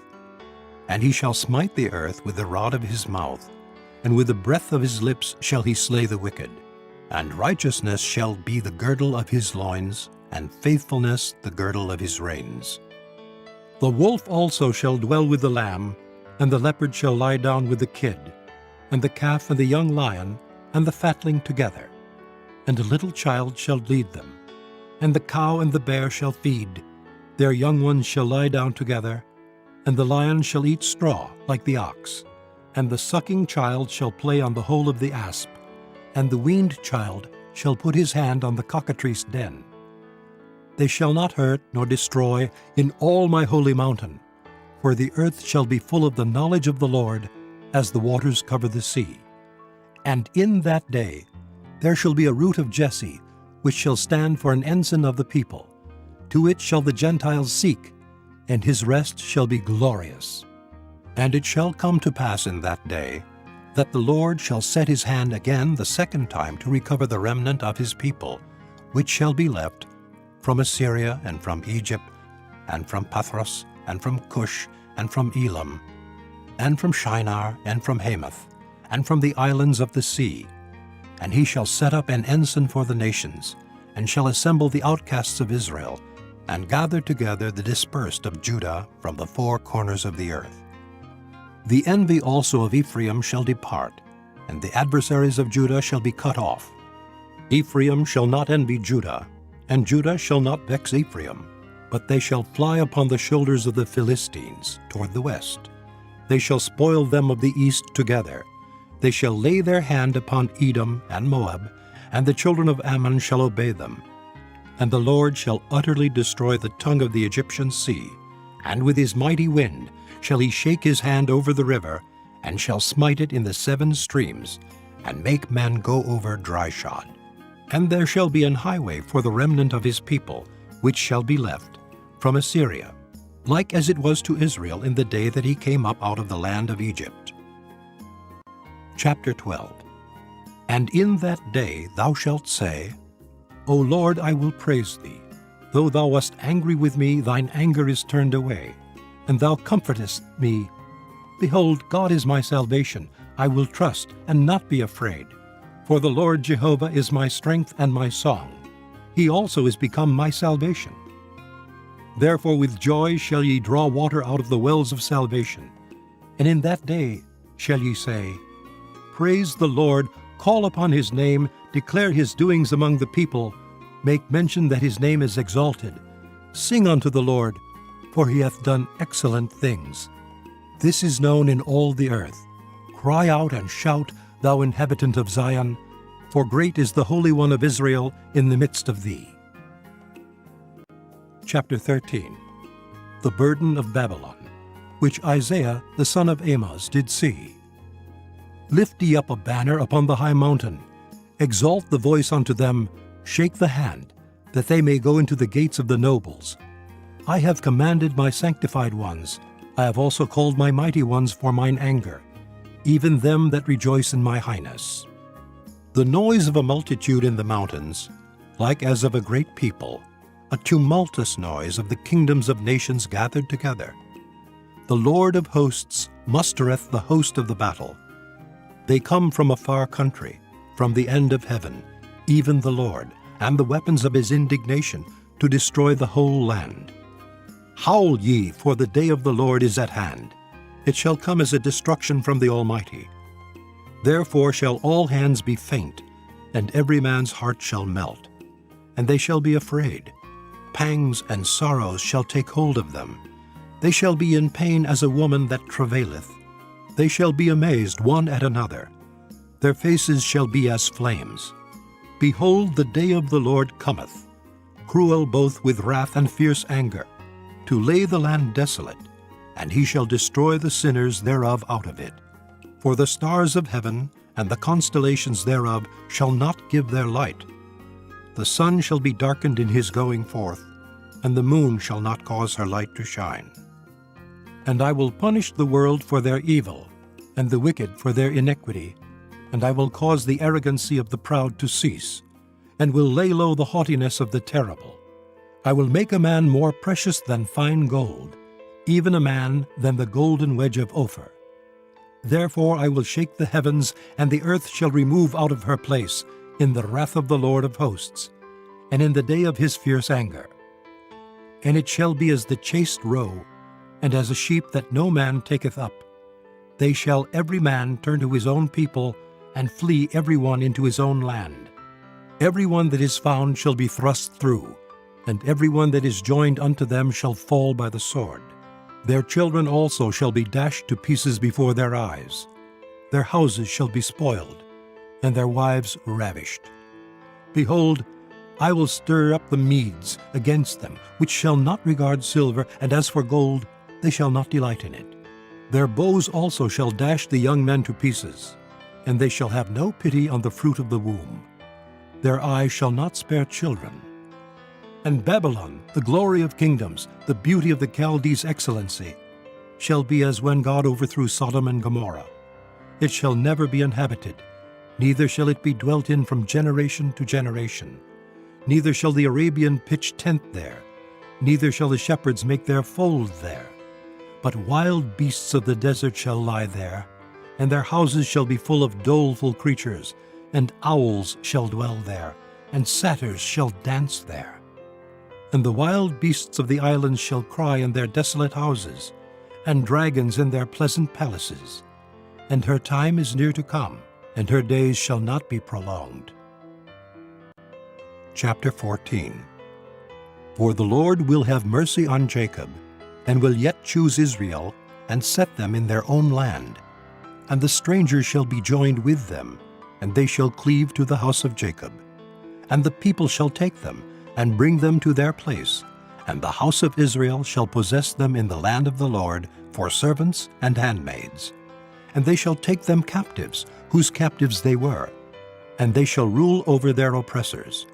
And he shall smite the earth with the rod of his mouth, and with the breath of his lips shall he slay the wicked. And righteousness shall be the girdle of his loins, and faithfulness the girdle of his reins. The wolf also shall dwell with the lamb, and the leopard shall lie down with the kid, and the calf and the young lion, and the fatling together. And a little child shall lead them. And the cow and the bear shall feed, their young ones shall lie down together, and the lion shall eat straw like the ox, and the sucking child shall play on the hole of the asp, and the weaned child shall put his hand on the cockatrice den. They shall not hurt nor destroy in all my holy mountain, for the earth shall be full of the knowledge of the Lord, as the waters cover the sea. And in that day there shall be a root of Jesse, which shall stand for an ensign of the people. To it shall the Gentiles seek, and his rest shall be glorious. And it shall come to pass in that day, that the Lord shall set his hand again the second time to recover the remnant of his people, which shall be left, from Assyria, and from Egypt, and from Pathros, and from Cush, and from Elam, and from Shinar, and from Hamath, and from the islands of the sea. And he shall set up an ensign for the nations, and shall assemble the outcasts of Israel, and gather together the dispersed of Judah from the four corners of the earth. The envy also of Ephraim shall depart, and the adversaries of Judah shall be cut off. Ephraim shall not envy Judah, and Judah shall not vex Ephraim, but they shall fly upon the shoulders of the Philistines toward the west. They shall spoil them of the east together. They shall lay their hand upon Edom and Moab, and the children of Ammon shall obey them. And the Lord shall utterly destroy the tongue of the Egyptian sea, and with his mighty wind shall he shake his hand over the river, and shall smite it in the 7 streams, and make men go over dry shod. And there shall be an highway for the remnant of his people, which shall be left, from Assyria, like as it was to Israel in the day that he came up out of the land of Egypt. Chapter 12. And in that day thou shalt say, O Lord, I will praise thee. Though thou wast angry with me, thine anger is turned away, and thou comfortest me. Behold, God is my salvation. I will trust and not be afraid. For the Lord Jehovah is my strength and my song. He also is become my salvation. Therefore with joy shall ye draw water out of the wells of salvation. And in that day shall ye say, Praise the Lord, call upon his name, declare his doings among the people, make mention that his name is exalted. Sing unto the Lord, for he hath done excellent things. This is known in all the earth. Cry out and shout, thou inhabitant of Zion, for great is the Holy One of Israel in the midst of thee. Chapter 13. The burden of Babylon, which Isaiah the son of Amoz did see. Lift ye up a banner upon the high mountain, exalt the voice unto them, shake the hand, that they may go into the gates of the nobles. I have commanded my sanctified ones, I have also called my mighty ones for mine anger, even them that rejoice in my highness. The noise of a multitude in the mountains, like as of a great people, a tumultuous noise of the kingdoms of nations gathered together. The Lord of hosts mustereth the host of the battle. They come from a far country, from the end of heaven, even the Lord, and the weapons of his indignation, to destroy the whole land. Howl ye, for the day of the Lord is at hand. It shall come as a destruction from the Almighty. Therefore shall all hands be faint, and every man's heart shall melt. And they shall be afraid. Pangs and sorrows shall take hold of them. They shall be in pain as a woman that travaileth. They shall be amazed one at another. Their faces shall be as flames. Behold, the day of the Lord cometh, cruel both with wrath and fierce anger, to lay the land desolate, and he shall destroy the sinners thereof out of it. For the stars of heaven and the constellations thereof shall not give their light. The sun shall be darkened in his going forth, and the moon shall not cause her light to shine. And I will punish the world for their evil, and the wicked for their iniquity, and I will cause the arrogancy of the proud to cease, and will lay low the haughtiness of the terrible. I will make a man more precious than fine gold, even a man than the golden wedge of Ophir. Therefore I will shake the heavens, and the earth shall remove out of her place, in the wrath of the Lord of hosts, and in the day of his fierce anger. And it shall be as the chased roe, and as a sheep that no man taketh up. They shall every man turn to his own people, and flee every one into his own land. Every one that is found shall be thrust through, and every one that is joined unto them shall fall by the sword. Their children also shall be dashed to pieces before their eyes. Their houses shall be spoiled, and their wives ravished. Behold, I will stir up the Medes against them, which shall not regard silver, and as for gold, they shall not delight in it. Their bows also shall dash the young men to pieces, and they shall have no pity on the fruit of the womb. Their eyes shall not spare children. And Babylon, the glory of kingdoms, the beauty of the Chaldees' excellency, shall be as when God overthrew Sodom and Gomorrah. It shall never be inhabited, neither shall it be dwelt in from generation to generation. Neither shall the Arabian pitch tent there, neither shall the shepherds make their fold there. But wild beasts of the desert shall lie there, and their houses shall be full of doleful creatures, and owls shall dwell there, and satyrs shall dance there. And the wild beasts of the islands shall cry in their desolate houses, and dragons in their pleasant palaces. And her time is near to come, and her days shall not be prolonged. Chapter 14. For the Lord will have mercy on Jacob, and will yet choose Israel, and set them in their own land. And the strangers shall be joined with them, and they shall cleave to the house of Jacob. And the people shall take them, and bring them to their place, and the house of Israel shall possess them in the land of the Lord for servants and handmaids. And they shall take them captives, whose captives they were, and they shall rule over their oppressors.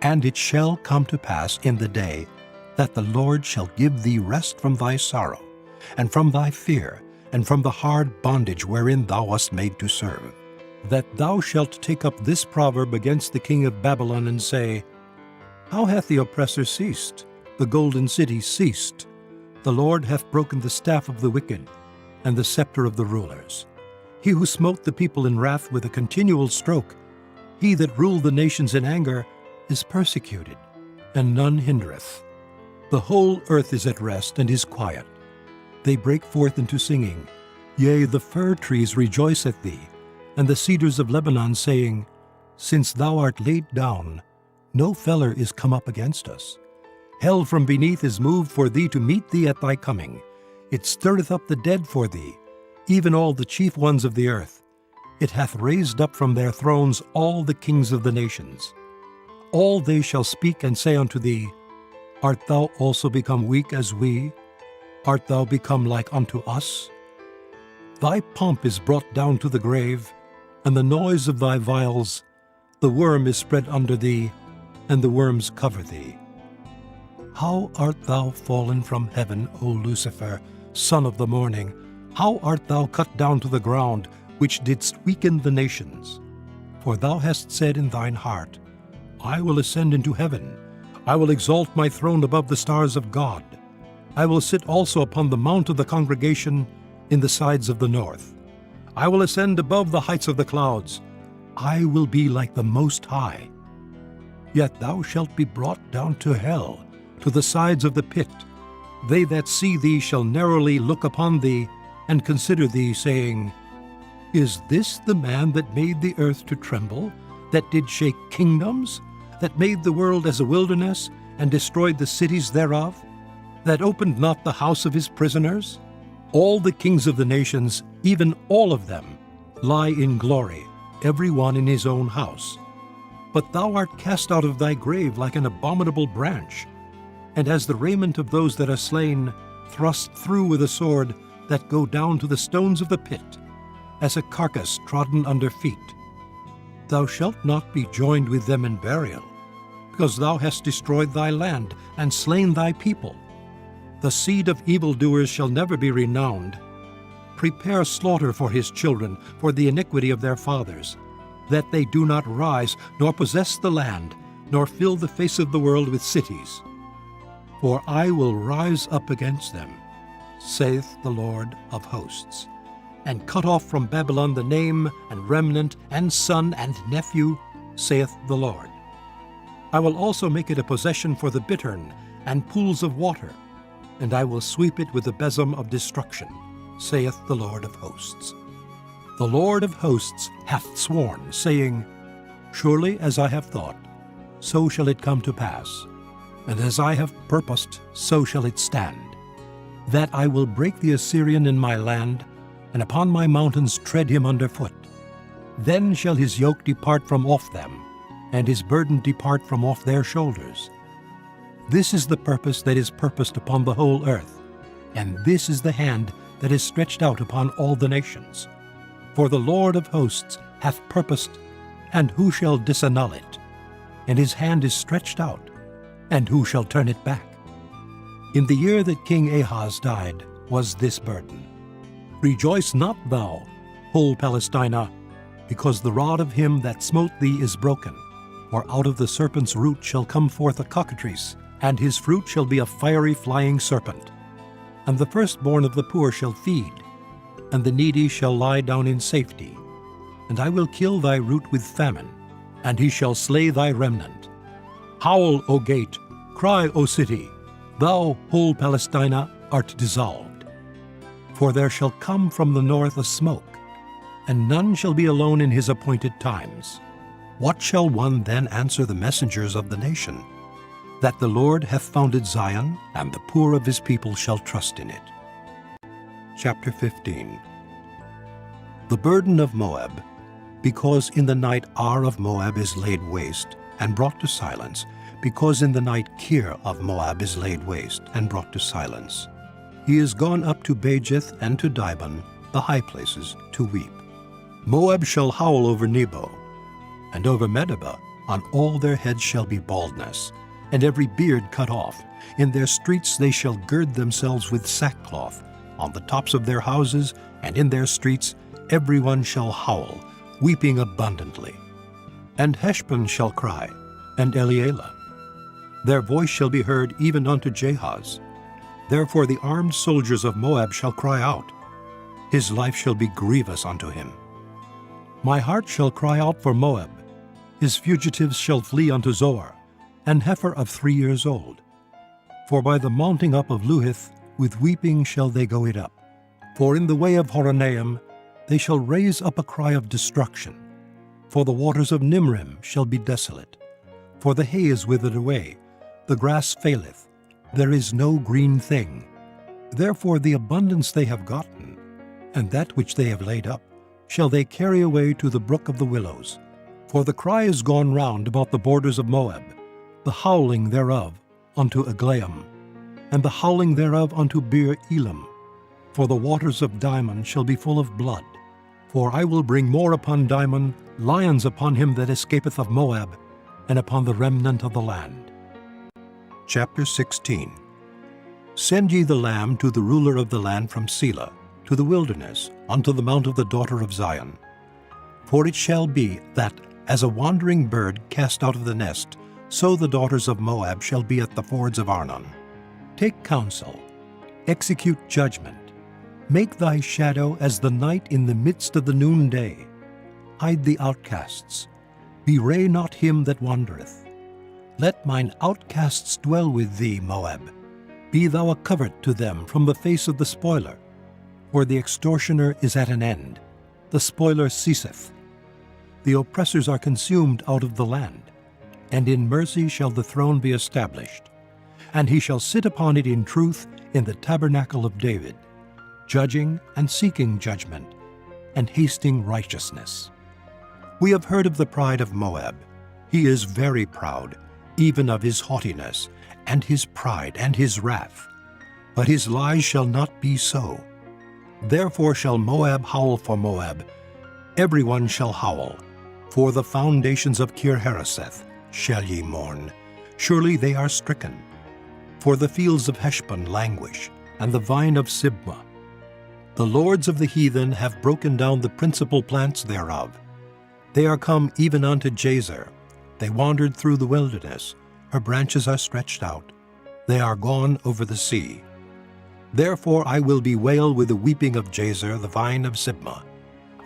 And it shall come to pass in the day that the Lord shall give thee rest from thy sorrow, and from thy fear, and from the hard bondage wherein thou wast made to serve, that thou shalt take up this proverb against the king of Babylon, and say, How hath the oppressor ceased? The golden city ceased. The Lord hath broken the staff of the wicked, and the scepter of the rulers. He who smote the people in wrath with a continual stroke, he that ruled the nations in anger, is persecuted, and none hindereth. The whole earth is at rest and is quiet. They break forth into singing. Yea, the fir trees rejoice at thee, and the cedars of Lebanon, saying, Since thou art laid down, no feller is come up against us. Hell from beneath is moved for thee to meet thee at thy coming. It stirreth up the dead for thee, even all the chief ones of the earth. It hath raised up from their thrones all the kings of the nations. All they shall speak and say unto thee, Art thou also become weak as we? Art thou become like unto us? Thy pomp is brought down to the grave, and the noise of thy vials. The worm is spread under thee, and the worms cover thee. How art thou fallen from heaven, O Lucifer, son of the morning? How art thou cut down to the ground, which didst weaken the nations? For thou hast said in thine heart, I will ascend into heaven. I will exalt my throne above the stars of God. I will sit also upon the mount of the congregation in the sides of the north. I will ascend above the heights of the clouds. I will be like the Most High. Yet thou shalt be brought down to hell, to the sides of the pit. They that see thee shall narrowly look upon thee, and consider thee, saying, Is this the man that made the earth to tremble, that did shake kingdoms, that made the world as a wilderness, and destroyed the cities thereof, that opened not the house of his prisoners? All the kings of the nations, even all of them, lie in glory, every one in his own house. But thou art cast out of thy grave like an abominable branch, and as the raiment of those that are slain, thrust through with a sword, that go down to the stones of the pit, as a carcass trodden under feet. Thou shalt not be joined with them in burial, because thou hast destroyed thy land, and slain thy people. The seed of evildoers shall never be renowned. Prepare slaughter for his children, for the iniquity of their fathers, that they do not rise, nor possess the land, nor fill the face of the world with cities. For I will rise up against them, saith the Lord of hosts, and cut off from Babylon the name, and remnant, and son, and nephew, saith the Lord. I will also make it a possession for the bittern, and pools of water, and I will sweep it with the besom of destruction, saith the Lord of hosts. The Lord of hosts hath sworn, saying, Surely as I have thought, so shall it come to pass, and as I have purposed, so shall it stand, that I will break the Assyrian in my land, and upon my mountains tread him under foot. Then shall his yoke depart from off them, and his burden depart from off their shoulders. This is the purpose that is purposed upon the whole earth, and this is the hand that is stretched out upon all the nations. For the Lord of hosts hath purposed, and who shall disannul it? And his hand is stretched out, and who shall turn it back? In the year that King Ahaz died was this burden. Rejoice not thou, whole Palestina, because the rod of him that smote thee is broken. For out of the serpent's root shall come forth a cockatrice, and his fruit shall be a fiery flying serpent. And the firstborn of the poor shall feed, and the needy shall lie down in safety. And I will kill thy root with famine, and he shall slay thy remnant. Howl, O gate, cry, O city, thou, whole Palestina, art dissolved. For there shall come from the north a smoke, and none shall be alone in his appointed times. What shall one then answer the messengers of the nation? That the Lord hath founded Zion, and the poor of his people shall trust in it. Chapter 15. The burden of Moab, because in the night Ar of Moab is laid waste, and brought to silence, because in the night Kir of Moab is laid waste, and brought to silence. He is gone up to Bajith and to Dibon, the high places, to weep. Moab shall howl over Nebo, and over Medeba. On all their heads shall be baldness, and every beard cut off. In their streets they shall gird themselves with sackcloth. On the tops of their houses and in their streets every one shall howl, weeping abundantly. And Heshbon shall cry, and Elealeh. Their voice shall be heard even unto Jahaz. Therefore the armed soldiers of Moab shall cry out. His life shall be grievous unto him. My heart shall cry out for Moab. His fugitives shall flee unto Zoar, an heifer of 3 years old. For by the mounting up of Luhith, with weeping shall they go it up. For in the way of Horonaim they shall raise up a cry of destruction. For the waters of Nimrim shall be desolate. For the hay is withered away, the grass faileth, there is no green thing. Therefore the abundance they have gotten, and that which they have laid up, shall they carry away to the brook of the willows. For the cry is gone round about the borders of Moab, the howling thereof unto Eglaim, and the howling thereof unto Beer Elam. For the waters of Dimon shall be full of blood. For I will bring more upon Dimon, lions upon him that escapeth of Moab, and upon the remnant of the land. Chapter 16. Send ye the lamb to the ruler of the land from Selah, to the wilderness, unto the mount of the daughter of Zion. For it shall be that, as a wandering bird cast out of the nest, so the daughters of Moab shall be at the fords of Arnon. Take counsel, execute judgment, make thy shadow as the night in the midst of the noonday. Hide the outcasts, bewray not him that wandereth. Let mine outcasts dwell with thee, Moab. Be thou a covert to them from the face of the spoiler. For the extortioner is at an end, the spoiler ceaseth. The oppressors are consumed out of the land, and in mercy shall the throne be established. And he shall sit upon it in truth in the tabernacle of David, judging and seeking judgment, and hasting righteousness. We have heard of the pride of Moab. He is very proud, even of his haughtiness, and his pride, and his wrath. But his lies shall not be so. Therefore shall Moab howl for Moab, every one shall howl. For the foundations of Kir-Hareseth shall ye mourn, surely they are stricken. For the fields of Heshbon languish, and the vine of Sibmah. The lords of the heathen have broken down the principal plants thereof. They are come even unto Jazer. They wandered through the wilderness. Her branches are stretched out. They are gone over the sea. Therefore I will bewail with the weeping of Jazer, the vine of Sibmah.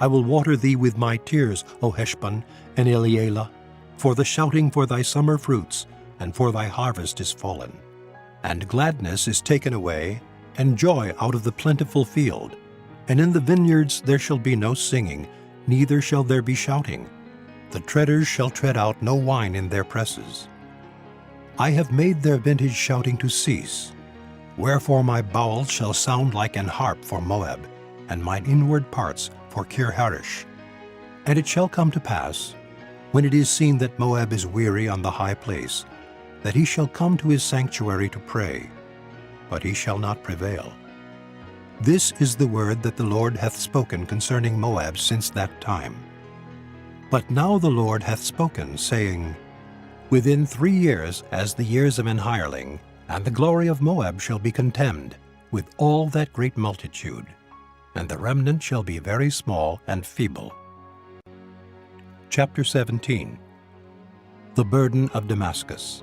I will water thee with my tears, O Heshbon and Elealeh, for the shouting for thy summer fruits, and for thy harvest is fallen. And gladness is taken away, and joy out of the plentiful field. And in the vineyards there shall be no singing, neither shall there be shouting. The treaders shall tread out no wine in their presses. I have made their vintage shouting to cease. Wherefore my bowels shall sound like an harp for Moab, and mine inward parts for Kir-Haresh. And it shall come to pass, when it is seen that Moab is weary on the high place, that he shall come to his sanctuary to pray, but he shall not prevail. This is the word that the Lord hath spoken concerning Moab since that time. But now the Lord hath spoken, saying, Within 3 years, as the years of an hireling, and the glory of Moab shall be contemned, with all that great multitude, and the remnant shall be very small and feeble. Chapter 17. The burden of Damascus.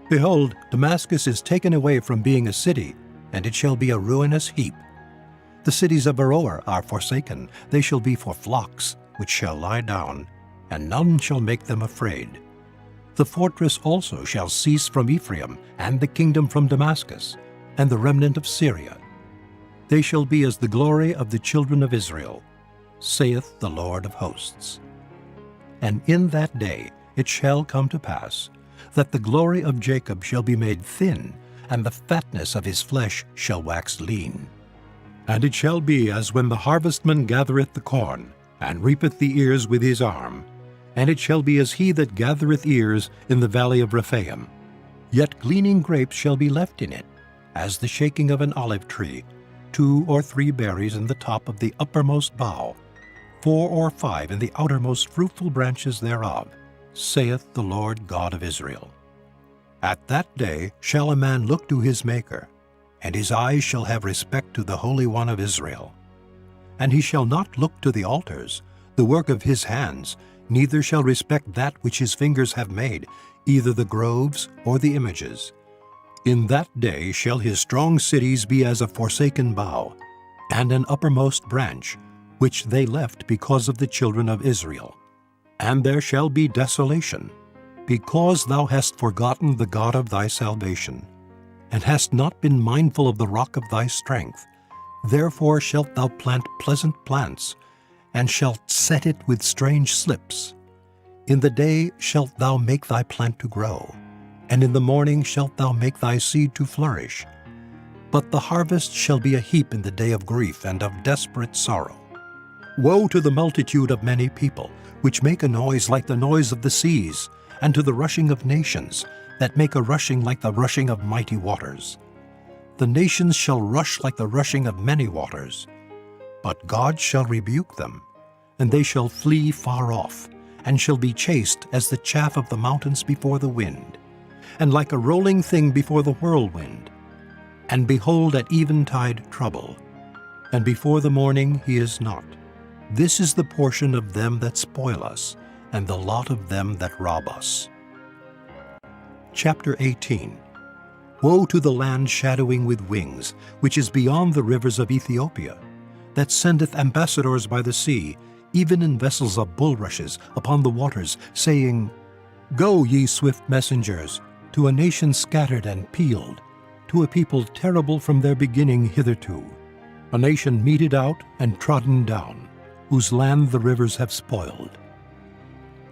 Behold, Damascus is taken away from being a city, and it shall be a ruinous heap. The cities of Aroer are forsaken, they shall be for flocks, which shall lie down, and none shall make them afraid. The fortress also shall cease from Ephraim, and the kingdom from Damascus, and the remnant of Syria. They shall be as the glory of the children of Israel, saith the Lord of hosts. And in that day it shall come to pass, that the glory of Jacob shall be made thin, and the fatness of his flesh shall wax lean. And it shall be as when the harvestman gathereth the corn, and reapeth the ears with his arm, and it shall be as he that gathereth ears in the valley of Rephaim. Yet gleaning grapes shall be left in it, as the shaking of an olive tree, 2 or 3 berries in the top of the uppermost bough, 4 or 5 in the outermost fruitful branches thereof, saith the Lord God of Israel. At that day shall a man look to his Maker, and his eyes shall have respect to the Holy One of Israel. And he shall not look to the altars, the work of his hands, neither shall respect that which his fingers have made, either the groves or the images. In that day shall his strong cities be as a forsaken bough, and an uppermost branch, which they left because of the children of Israel. And there shall be desolation, because thou hast forgotten the God of thy salvation. and hast not been mindful of the rock of thy strength. Therefore shalt thou plant pleasant plants, and shalt set it with strange slips. In the day shalt thou make thy plant to grow, and in the morning shalt thou make thy seed to flourish. But the harvest shall be a heap in the day of grief and of desperate sorrow. Woe to the multitude of many people, which make a noise like the noise of the seas, and to the rushing of nations, that make a rushing like the rushing of mighty waters. The nations shall rush like the rushing of many waters. But God shall rebuke them, and they shall flee far off, and shall be chased as the chaff of the mountains before the wind, and like a rolling thing before the whirlwind. And behold, at eventide trouble, and before the morning he is not. This is the portion of them that spoil us, and the lot of them that rob us. Chapter 18. Woe to the land shadowing with wings, which is beyond the rivers of Ethiopia, that sendeth ambassadors by the sea, even in vessels of bulrushes upon the waters, saying, Go, ye swift messengers, to a nation scattered and peeled, to a people terrible from their beginning hitherto, a nation meted out and trodden down, whose land the rivers have spoiled.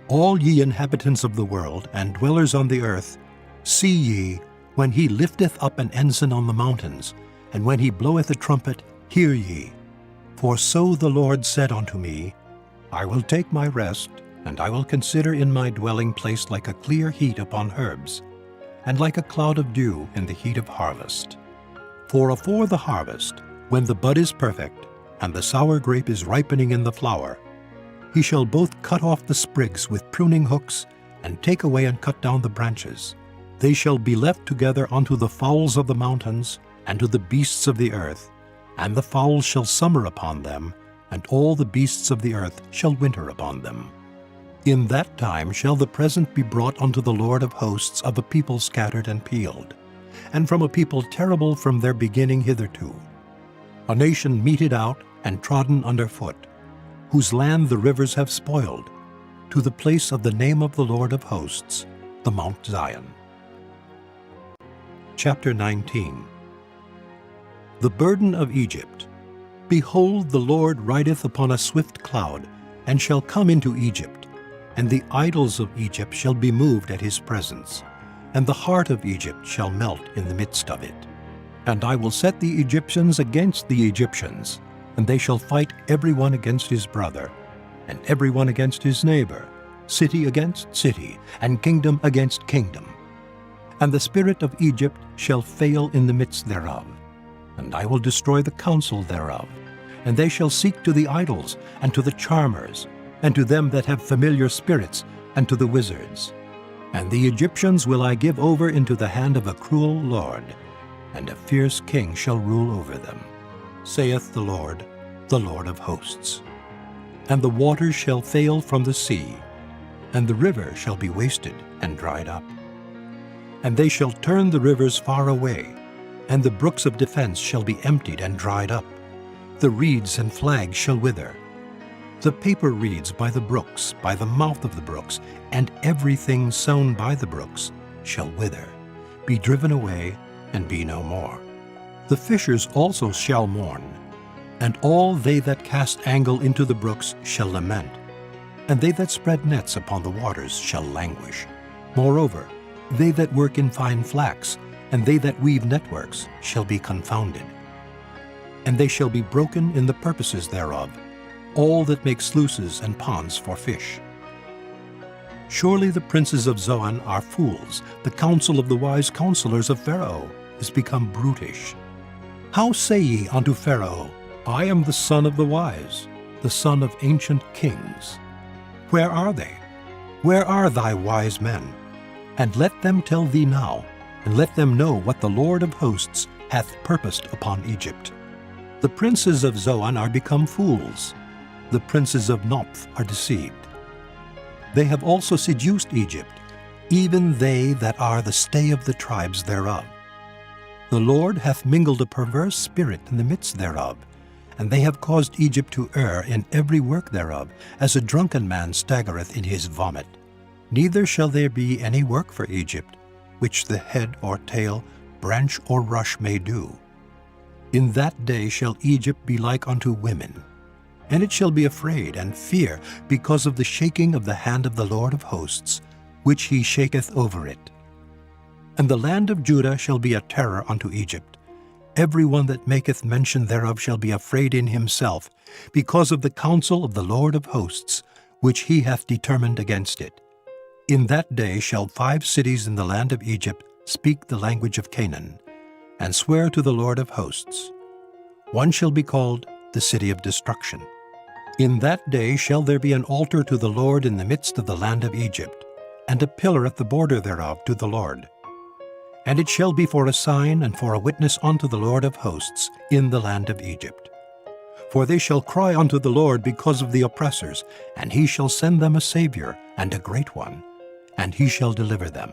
All ye inhabitants of the world, and dwellers on the earth, see ye, when he lifteth up an ensign on the mountains, and when he bloweth a trumpet, hear ye. For so the Lord said unto me, I will take my rest, and I will consider in my dwelling place like a clear heat upon herbs, and like a cloud of dew in the heat of harvest. For afore the harvest, when the bud is perfect, and the sour grape is ripening in the flower, he shall both cut off the sprigs with pruning hooks, and take away and cut down the branches. They shall be left together unto the fowls of the mountains, and to the beasts of the earth, and the fowls shall summer upon them, and all the beasts of the earth shall winter upon them. In that time shall the present be brought unto the Lord of hosts of a people scattered and peeled, and from a people terrible from their beginning hitherto, a nation meted out and trodden under foot, whose land the rivers have spoiled, to the place of the name of the Lord of hosts, the Mount Zion. Chapter 19. The burden of Egypt. Behold, the Lord rideth upon a swift cloud, and shall come into Egypt, and the idols of Egypt shall be moved at his presence, and the heart of Egypt shall melt in the midst of it. And I will set the Egyptians against the Egyptians, and they shall fight every one against his brother, and every one against his neighbor, city against city, and kingdom against kingdom. And the spirit of Egypt shall fail in the midst thereof, and I will destroy the counsel thereof. And they shall seek to the idols, and to the charmers, and to them that have familiar spirits, and to the wizards. And the Egyptians will I give over into the hand of a cruel lord, and a fierce king shall rule over them, saith the Lord of hosts. And the waters shall fail from the sea, and the river shall be wasted and dried up. And they shall turn the rivers far away, and the brooks of defense shall be emptied and dried up. The reeds and flags shall wither. The paper reeds by the brooks, by the mouth of the brooks, and everything sown by the brooks shall wither, be driven away, and be no more. The fishers also shall mourn, and all they that cast angle into the brooks shall lament, and they that spread nets upon the waters shall languish. Moreover, they that work in fine flax, and they that weave networks shall be confounded. And they shall be broken in the purposes thereof, all that make sluices and ponds for fish. Surely the princes of Zoan are fools, the counsel of the wise counselors of Pharaoh is become brutish. How say ye unto Pharaoh, I am the son of the wise, the son of ancient kings? Where are they? Where are thy wise men? And let them tell thee now, and let them know what the Lord of hosts hath purposed upon Egypt. The princes of Zoan are become fools, the princes of Noph are deceived. They have also seduced Egypt, even they that are the stay of the tribes thereof. The Lord hath mingled a perverse spirit in the midst thereof, and they have caused Egypt to err in every work thereof, as a drunken man staggereth in his vomit. Neither shall there be any work for Egypt, which the head or tail branch or rush may do. In that day shall Egypt be like unto women, and it shall be afraid and fear because of the shaking of the hand of the Lord of hosts, which he shaketh over it. And the land of Judah shall be a terror unto Egypt. Every one that maketh mention thereof shall be afraid in himself, because of the counsel of the Lord of hosts, which he hath determined against it. In that day shall 5 cities in the land of Egypt speak the language of Canaan, and swear to the Lord of hosts. One shall be called the city of destruction. In that day shall there be an altar to the Lord in the midst of the land of Egypt, and a pillar at the border thereof to the Lord. And it shall be for a sign and for a witness unto the Lord of hosts in the land of Egypt. For they shall cry unto the Lord because of the oppressors, and he shall send them a Savior, and a great one, and he shall deliver them.